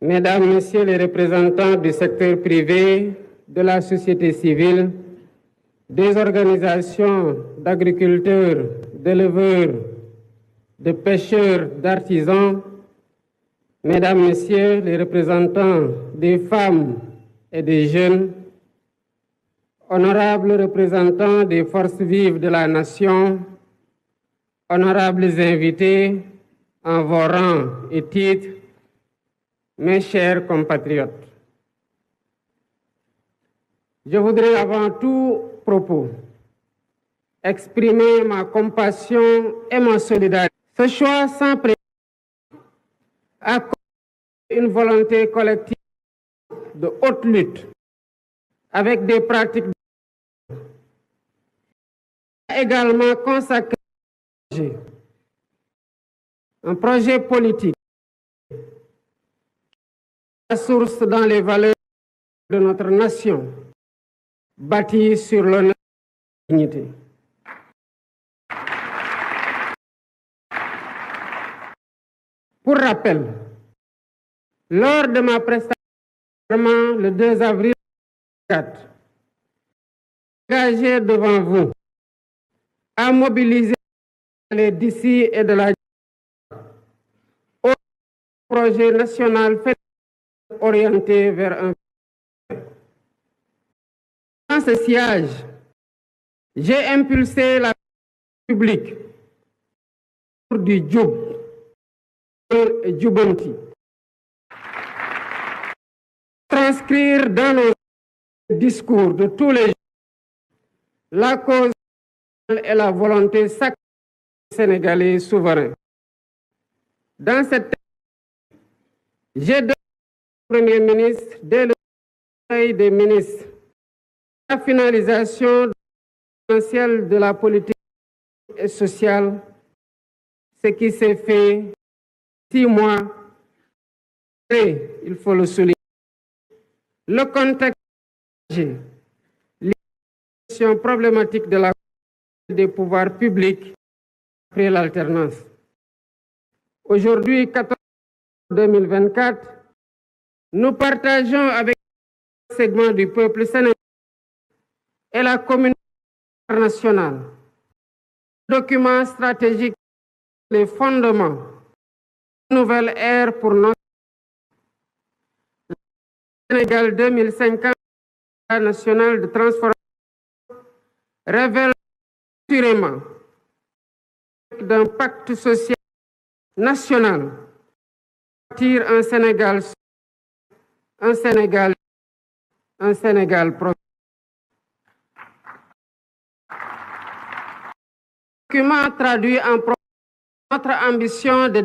Mesdames, Messieurs les représentants du secteur privé, de la société civile, des organisations d'agriculteurs, d'éleveurs, de pêcheurs, d'artisans, Mesdames, Messieurs les représentants des femmes et des jeunes, honorables représentants des forces vives de la nation, honorables invités en vos rangs et titres, mes chers compatriotes. Je voudrais avant tout propos exprimer ma compassion et ma solidarité. Ce choix sans précédent a une volonté collective de haute lutte avec des pratiques également consacrées un projet politique la source dans les valeurs de notre nation bâtie sur l'honneur et la dignité. Pour rappel, lors de ma prestation le 2 avril 2004, engagé devant vous à mobiliser les d'ici et de la au projet national orienté vers un. Dans ce siège, j'ai impulsé la publique pour du Djoub et Djoubanti. Transcrire dans nos discours de tous les jours la cause et la volonté sacrée des Sénégalais souverains. Dans cette thèse, j'ai donné au Premier ministre, dès le Conseil des ministres, la finalisation essentielle de la politique et sociale, ce qui s'est fait 6 mois après, il faut le souligner. Le contexte les problématiques de la des pouvoirs publics après l'alternance. Aujourd'hui, 14 2024, nous partageons avec un segment du peuple sénégalais et la communauté internationale documents stratégiques, les fondements d'une nouvelle ère pour notre Sénégal 2050 national de transformation révèle assurément d'un pacte social national bâtir un Sénégal prospère. Le document traduit en notre ambition de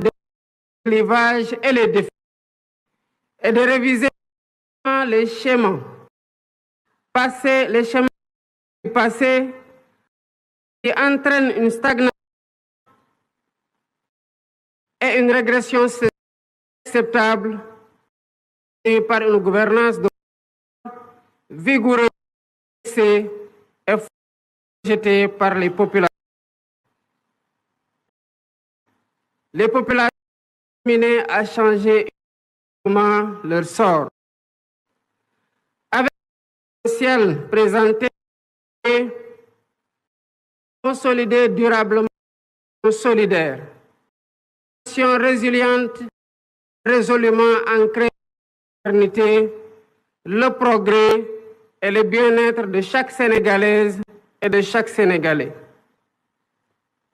clivage et les défis et de réviser les schémas du passé qui entraînent une stagnation et une régression acceptable et par une gouvernance vigoureuse et rejetée par les populations. Les populations déterminées à changer leur sort. Avec le potentiel présenté et consolider durablement solidaire, résiliente, résolument ancrée dans la modernité, le progrès et le bien-être de chaque Sénégalaise et de chaque Sénégalais.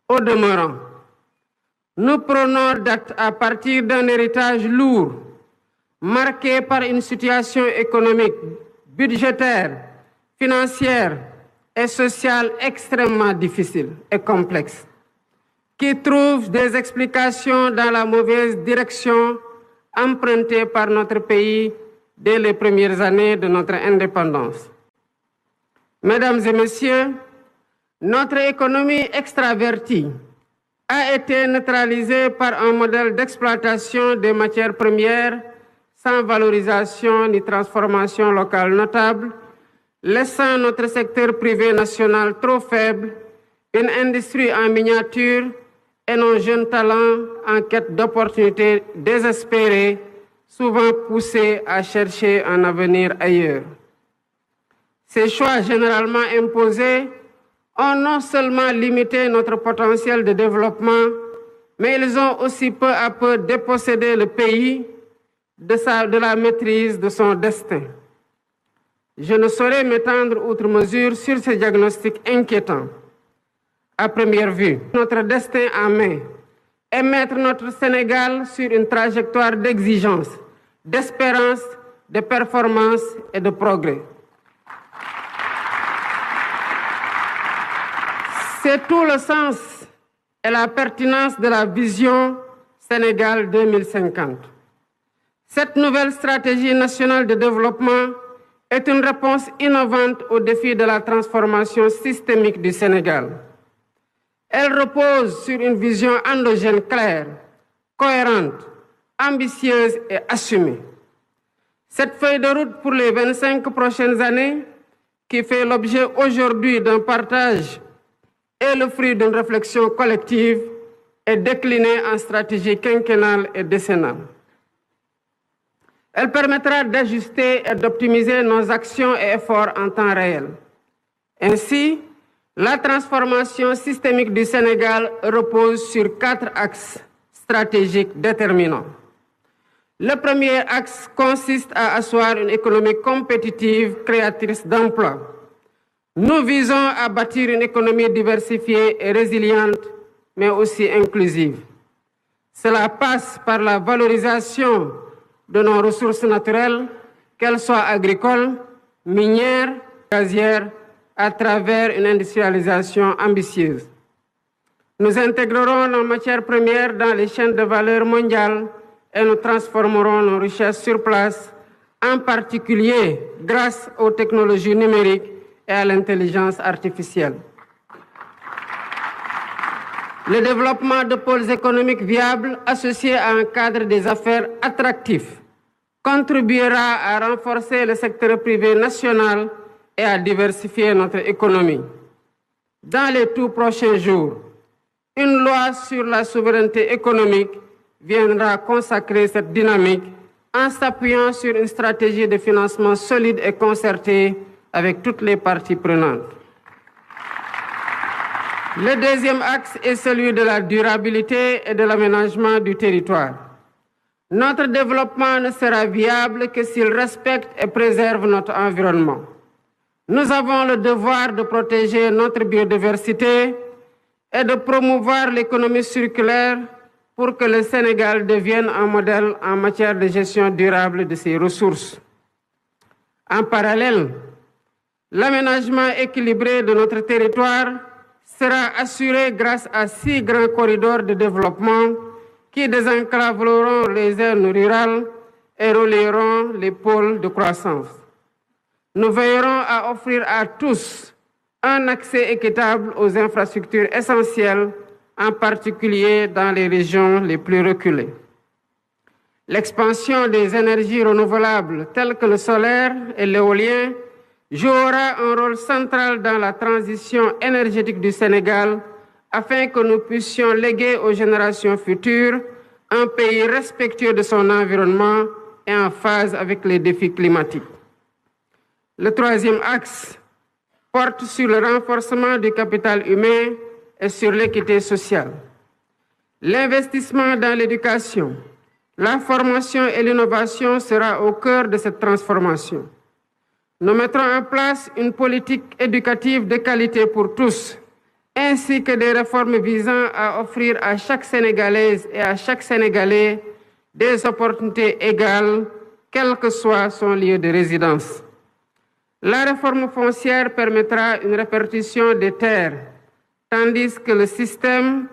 Au demeurant, nous prenons date à partir d'un héritage lourd, marqué par une situation économique, budgétaire, financière et sociale extrêmement difficile et complexe, qui trouve des explications dans la mauvaise direction empruntée par notre pays dès les premières années de notre indépendance. Mesdames et messieurs, notre économie extravertie a été neutralisée par un modèle d'exploitation des matières premières sans valorisation ni transformation locale notable, laissant notre secteur privé national trop faible, une industrie en miniature et nos jeunes talents en quête d'opportunités désespérés, souvent poussés à chercher un avenir ailleurs. Ces choix généralement imposés ont non seulement limité notre potentiel de développement, mais ils ont aussi peu à peu dépossédé le pays de la maîtrise de son destin. Je ne saurais m'étendre outre mesure sur ce diagnostic inquiétant. À première vue, notre destin en main est mettre notre Sénégal sur une trajectoire d'exigence, d'espérance, de performance et de progrès. C'est tout le sens et la pertinence de la vision Sénégal 2050. Cette nouvelle stratégie nationale de développement est une réponse innovante au défi de la transformation systémique du Sénégal. Elle repose sur une vision endogène claire, cohérente, ambitieuse et assumée. Cette feuille de route pour les 25 prochaines années, qui fait l'objet aujourd'hui d'un partage et le fruit d'une réflexion collective, est déclinée en stratégie quinquennale et décennale. Elle permettra d'ajuster et d'optimiser nos actions et efforts en temps réel. Ainsi, la transformation systémique du Sénégal repose sur 4 axes stratégiques déterminants. Le premier axe consiste à asseoir une économie compétitive, créatrice d'emplois. Nous visons à bâtir une économie diversifiée et résiliente, mais aussi inclusive. Cela passe par la valorisation de nos ressources naturelles, qu'elles soient agricoles, minières, gazières, à travers une industrialisation ambitieuse. Nous intégrerons nos matières premières dans les chaînes de valeur mondiales et nous transformerons nos richesses sur place, en particulier grâce aux technologies numériques et à l'intelligence artificielle. Le développement de pôles économiques viables associés à un cadre des affaires attractif contribuera à renforcer le secteur privé national et à diversifier notre économie. Dans les tout prochains jours, une loi sur la souveraineté économique viendra consacrer cette dynamique en s'appuyant sur une stratégie de financement solide et concertée avec toutes les parties prenantes. Le deuxième axe est celui de la durabilité et de l'aménagement du territoire. Notre développement ne sera viable que s'il respecte et préserve notre environnement. Nous avons le devoir de protéger notre biodiversité et de promouvoir l'économie circulaire pour que le Sénégal devienne un modèle en matière de gestion durable de ses ressources. En parallèle, l'aménagement équilibré de notre territoire sera assuré grâce à 6 grands corridors de développement qui désenclaveront les zones rurales et relieront les pôles de croissance. Nous veillerons à offrir à tous un accès équitable aux infrastructures essentielles, en particulier dans les régions les plus reculées. L'expansion des énergies renouvelables telles que le solaire et l'éolien jouera un rôle central dans la transition énergétique du Sénégal afin que nous puissions léguer aux générations futures un pays respectueux de son environnement et en phase avec les défis climatiques. Le troisième axe porte sur le renforcement du capital humain et sur l'équité sociale. L'investissement dans l'éducation, la formation et l'innovation sera au cœur de cette transformation. Nous mettrons en place une politique éducative de qualité pour tous, ainsi que des réformes visant à offrir à chaque Sénégalaise et à chaque Sénégalais des opportunités égales, quel que soit son lieu de résidence. La réforme foncière permettra une répartition des terres, tandis que le système